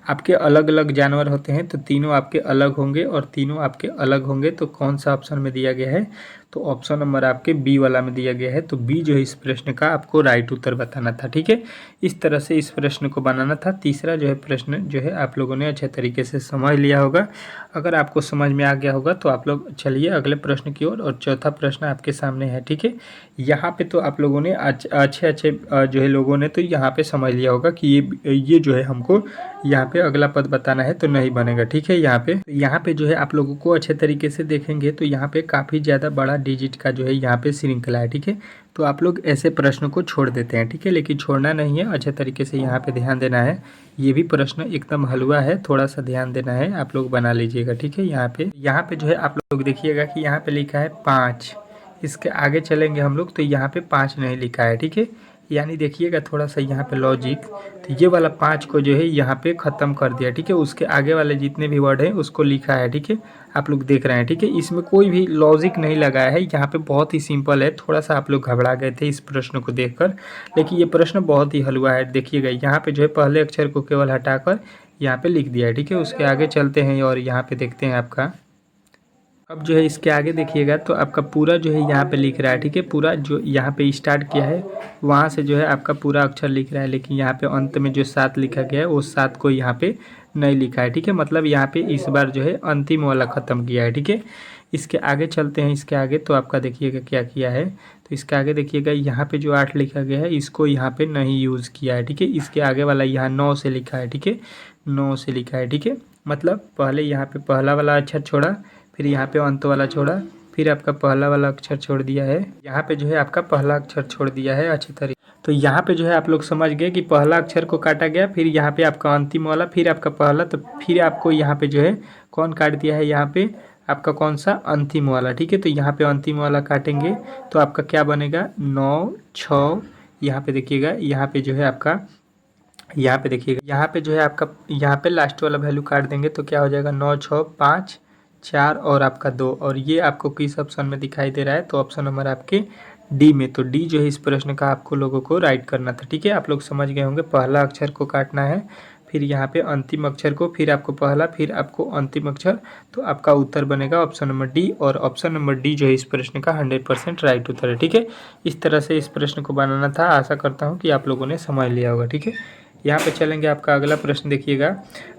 आपके अलग अलग जानवर होते हैं तो तीनों आपके अलग होंगे और तीनों आपके अलग होंगे। तो कौन सा ऑप्शन में दिया गया है तो ऑप्शन नंबर आपके बी वाला में दिया गया है। तो बी जो है इस प्रश्न का आपको राइट उत्तर बताना था, ठीक है। इस तरह से इस प्रश्न को बनाना था। तीसरा जो है प्रश्न जो है आप लोगों ने अच्छे तरीके से समझ लिया होगा। अगर आपको समझ में आ गया होगा तो आप लोग चलिए अगले प्रश्न की ओर। और चौथा प्रश्न आपके सामने है, ठीक है। यहाँ पे तो आप लोगों ने अच्छे अच्छे जो है लोगों ने तो यहाँ पे समझ लिया होगा कि ये जो है हमको यहाँ पे अगला पद बताना है तो नहीं बनेगा, ठीक है। यहाँ पे जो है आप लोगों को अच्छे तरीके से देखेंगे तो यहाँ पे काफ़ी ज़्यादा बड़ा डिजिट का जो है यहाँ पे श्रृंखला है, ठीक है। तो आप लोग ऐसे प्रश्न को छोड़ देते हैं, ठीक है, लेकिन छोड़ना नहीं है, अच्छे तरीके से यहाँ पे ध्यान देना है। ये भी प्रश्न एकदम हलवा है, थोड़ा सा ध्यान देना है, आप लोग बना लीजिएगा, ठीक है। यहाँ पे जो है आप लोग देखिएगा कि यहाँ पे लिखा है 5, इसके आगे चलेंगे हम लोग तो यहाँ पे 5 नहीं लिखा है, ठीक है। यानी देखिएगा थोड़ा सा यहाँ पे लॉजिक, तो ये वाला 5 को जो है यहाँ पे ख़त्म कर दिया, ठीक है। उसके आगे वाले जितने भी वर्ड हैं उसको लिखा है, ठीक है। आप लोग देख रहे हैं, ठीक है। इसमें कोई भी लॉजिक नहीं लगाया है, यहाँ पे बहुत ही सिंपल है। थोड़ा सा आप लोग घबरा गए थे इस प्रश्न को देखकर, लेकिन ये प्रश्न बहुत ही हलवा है। देखिएगा यहाँ पे जो है पहले अक्षर को केवल हटाकर यहाँ पे लिख दिया है, ठीक है। उसके आगे चलते हैं और यहाँ पे देखते हैं आपका अब जो है इसके आगे देखिएगा तो आपका पूरा जो है यहाँ पे लिख रहा है, ठीक है। पूरा जो यहाँ पे स्टार्ट किया है वहाँ से जो है आपका पूरा अक्षर लिख रहा है, लेकिन यहाँ पे अंत में जो 7 लिखा गया है वो 7 को यहाँ पे नहीं लिखा है, ठीक है। मतलब यहाँ पे इस बार जो है अंतिम वाला ख़त्म किया है, ठीक है। इसके आगे चलते हैं, इसके आगे तो आपका देखिएगा क्या किया है, तो इसके आगे देखिएगा यहाँ पे जो 8 लिखा गया है इसको यहाँ पे नहीं यूज़ किया है, ठीक है। इसके आगे वाला यहाँ 9 से लिखा है, ठीक है, 9 से लिखा है, ठीक है। मतलब पहले यहाँ पे पहला वाला अक्षर छोड़ा, फिर यहाँ पे अंत वाला छोड़ा, फिर आपका पहला वाला अक्षर छोड़ दिया है, यहाँ पे जो है आपका पहला अक्षर छोड़ दिया है अच्छी तरीके। तो यहाँ पे जो है आप लोग समझ गए कि पहला अक्षर को काटा गया, फिर यहाँ पे आपका अंतिम वाला, फिर आपका पहला, तो फिर आपको यहाँ पे जो है कौन काट दिया है, यहाँ पे आपका कौन सा अंतिम वाला, ठीक है। तो यहाँ पे अंतिम वाला काटेंगे तो आपका क्या बनेगा 9 6, यहाँ पे देखिएगा, यहाँ पे जो है आपका यहाँ पे देखिएगा, यहाँ पे जो है आपका यहाँ पे लास्ट वाला वैल्यू काट देंगे तो क्या हो जाएगा 9 6 5 4 और आपका 2, और ये आपको किस ऑप्शन में दिखाई दे रहा है, तो ऑप्शन नंबर आपके डी में। तो डी जो है इस प्रश्न का आपको लोगों को राइट करना था, ठीक है। आप लोग समझ गए होंगे, पहला अक्षर को काटना है, फिर यहाँ पे अंतिम अक्षर को, फिर आपको पहला, फिर आपको अंतिम अक्षर, तो आपका उत्तर बनेगा ऑप्शन नंबर डी। और ऑप्शन नंबर डी जो है इस प्रश्न का 100% राइट उत्तर है, ठीक है। इस तरह से इस प्रश्न को बनाना था। आशा करता हूँ कि आप लोगों ने समझ लिया होगा, ठीक है। यहाँ पे चलेंगे, आपका अगला प्रश्न देखिएगा,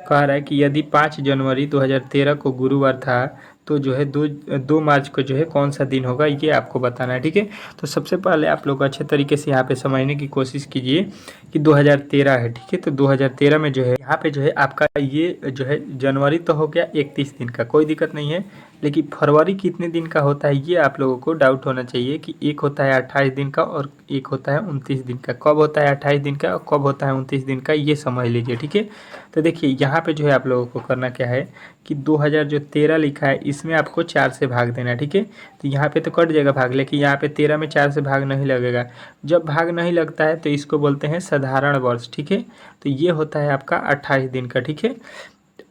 कह रहा है कि यदि 5 जनवरी 2013 को गुरुवार था तो जो है 2 मार्च को जो है कौन सा दिन होगा, ये आपको बताना है, ठीक है। तो सबसे पहले आप लोग अच्छे तरीके से यहाँ पे समझने की कोशिश कीजिए कि 2013 है, ठीक है। तो 2013 में जो है यहाँ पे जो है आपका ये जो है जनवरी तो हो गया 31 दिन का, कोई दिक्कत नहीं है, लेकिन फरवरी कितने दिन का होता है ये आप लोगों को डाउट होना चाहिए कि एक होता है 28 दिन का और एक होता है 29 दिन का। कब होता है 28 दिन का और कब होता है 29 दिन का, ये समझ लीजिए, ठीक है। तो देखिए यहाँ पे जो है आप लोगों को करना क्या है कि 2013 लिखा है इसमें आपको 4 से भाग देना है, ठीक है। तो यहाँ पे तो कट जाएगा भाग, लेकिन यहाँ पे 13 में 4 से भाग नहीं लगेगा। जब भाग नहीं लगता है तो इसको बोलते हैं साधारण वर्ष, ठीक है। तो ये होता है आपका 28 दिन का, ठीक है।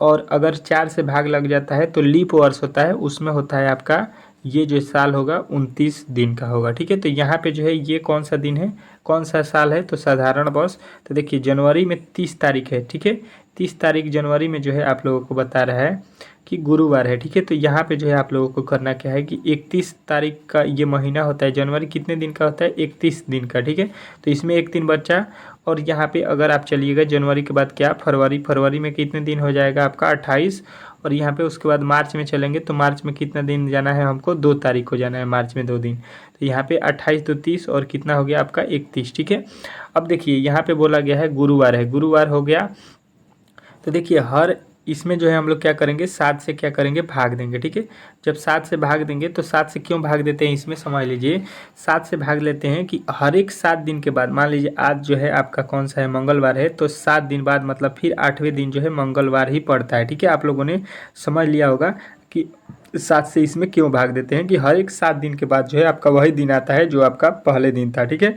और अगर 4 से भाग लग जाता है तो लीप वर्ष होता है, उसमें होता है आपका ये जो साल होगा 29 दिन का होगा, ठीक है। तो यहाँ पे जो है ये कौन सा दिन है, कौन सा साल है, तो साधारण वर्ष। तो देखिए जनवरी में 30 तारीख है, ठीक है। 30 तारीख जनवरी में जो है आप लोगों को बता रहा है कि गुरुवार है, ठीक है। तो यहाँ पे जो है आप लोगों को करना क्या है कि 31 तारीख का ये महीना होता है, जनवरी कितने दिन का होता है 31 दिन का, ठीक है। तो इसमें एक दिन बचा, और यहाँ पे अगर आप चलिएगा जनवरी के बाद क्या फरवरी, फरवरी में कितने दिन हो जाएगा आपका 28, और यहाँ पे उसके बाद मार्च में चलेंगे तो मार्च में कितना दिन जाना है हमको 2 तारीख को जाना है, मार्च में 2 दिन। तो यहाँ पे 28 2 30 और कितना हो गया आपका 31, ठीक है। अब देखिए यहाँ पे बोला गया है गुरुवार है, गुरुवार हो गया। तो देखिए हर इसमें जो है हम लोग क्या करेंगे 7 से क्या करेंगे भाग देंगे, ठीक है। जब 7 से भाग देंगे तो 7 से क्यों भाग देते हैं इसमें समझ लीजिए। 7 से भाग लेते हैं कि हर एक 7 दिन के बाद, मान लीजिए आज जो है आपका कौन सा है मंगलवार है, तो 7 दिन बाद मतलब फिर 8वें दिन जो है मंगलवार ही पड़ता है, ठीक है। आप लोगों ने समझ लिया होगा कि 7 से इसमें क्यों भाग देते हैं कि हर एक 7 दिन के बाद जो है आपका वही दिन आता है जो आपका पहले दिन था, ठीक है।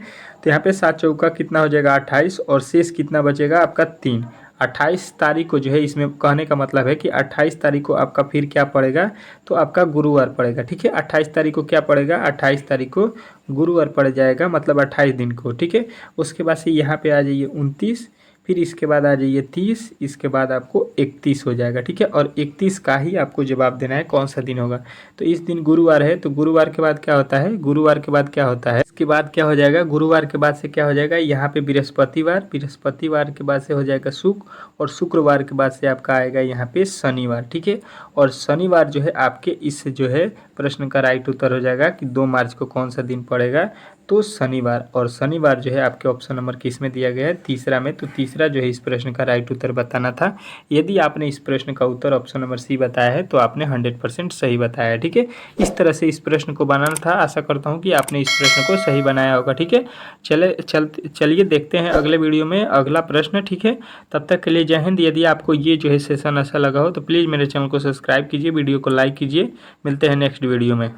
तो यहाँ पे 7 चौका कितना हो जाएगा 28, और शेष कितना बचेगा आपका 3। 28 तारीख को जो है इसमें कहने का मतलब है कि 28 तारीख को आपका फिर क्या पड़ेगा, तो आपका गुरुवार पड़ेगा, ठीक है। 28 तारीख को क्या पड़ेगा, 28 तारीख को गुरुवार पड़ जाएगा, मतलब 28 दिन को, ठीक है। उसके बाद से यहाँ पे आ जाइए 29, फिर इसके बाद आ जाइए 30, इसके बाद आपको 31 हो जाएगा, ठीक है। और 31 का ही आपको जवाब देना है कौन सा दिन होगा। तो इस दिन गुरुवार है, तो गुरुवार के बाद क्या होता है, गुरुवार के बाद क्या होता है, इसके बाद क्या हो जाएगा, गुरुवार के बाद से क्या हो जाएगा यहाँ पे बृहस्पतिवार, बृहस्पतिवार के बाद से हो जाएगा शुक्र, और शुक्रवार के बाद से आपका आएगा यहाँ पे शनिवार, ठीक है। और शनिवार जो है आपके इस जो है प्रश्न का राइट उत्तर हो जाएगा कि 2 मार्च को कौन सा दिन पड़ेगा, तो शनिवार। और शनिवार जो है आपके ऑप्शन नंबर किस में दिया गया है, तीसरा में। तो तीसरा जो है इस प्रश्न का राइट उत्तर बताना था। यदि आपने इस प्रश्न का उत्तर ऑप्शन नंबर सी बताया है तो आपने 100% सही बताया है, ठीक है। इस तरह से इस प्रश्न को बनाना था। आशा करता हूँ कि आपने इस प्रश्न को सही बनाया होगा, ठीक है। चलिए देखते हैं अगले वीडियो में अगला प्रश्न, ठीक है। तब तक के लिए जय हिंद। यदि आपको ये जो है सेशन अच्छा लगा हो तो प्लीज़ मेरे चैनल को सब्सक्राइब कीजिए, वीडियो को लाइक कीजिए। मिलते हैं नेक्स्ट वीडियो में।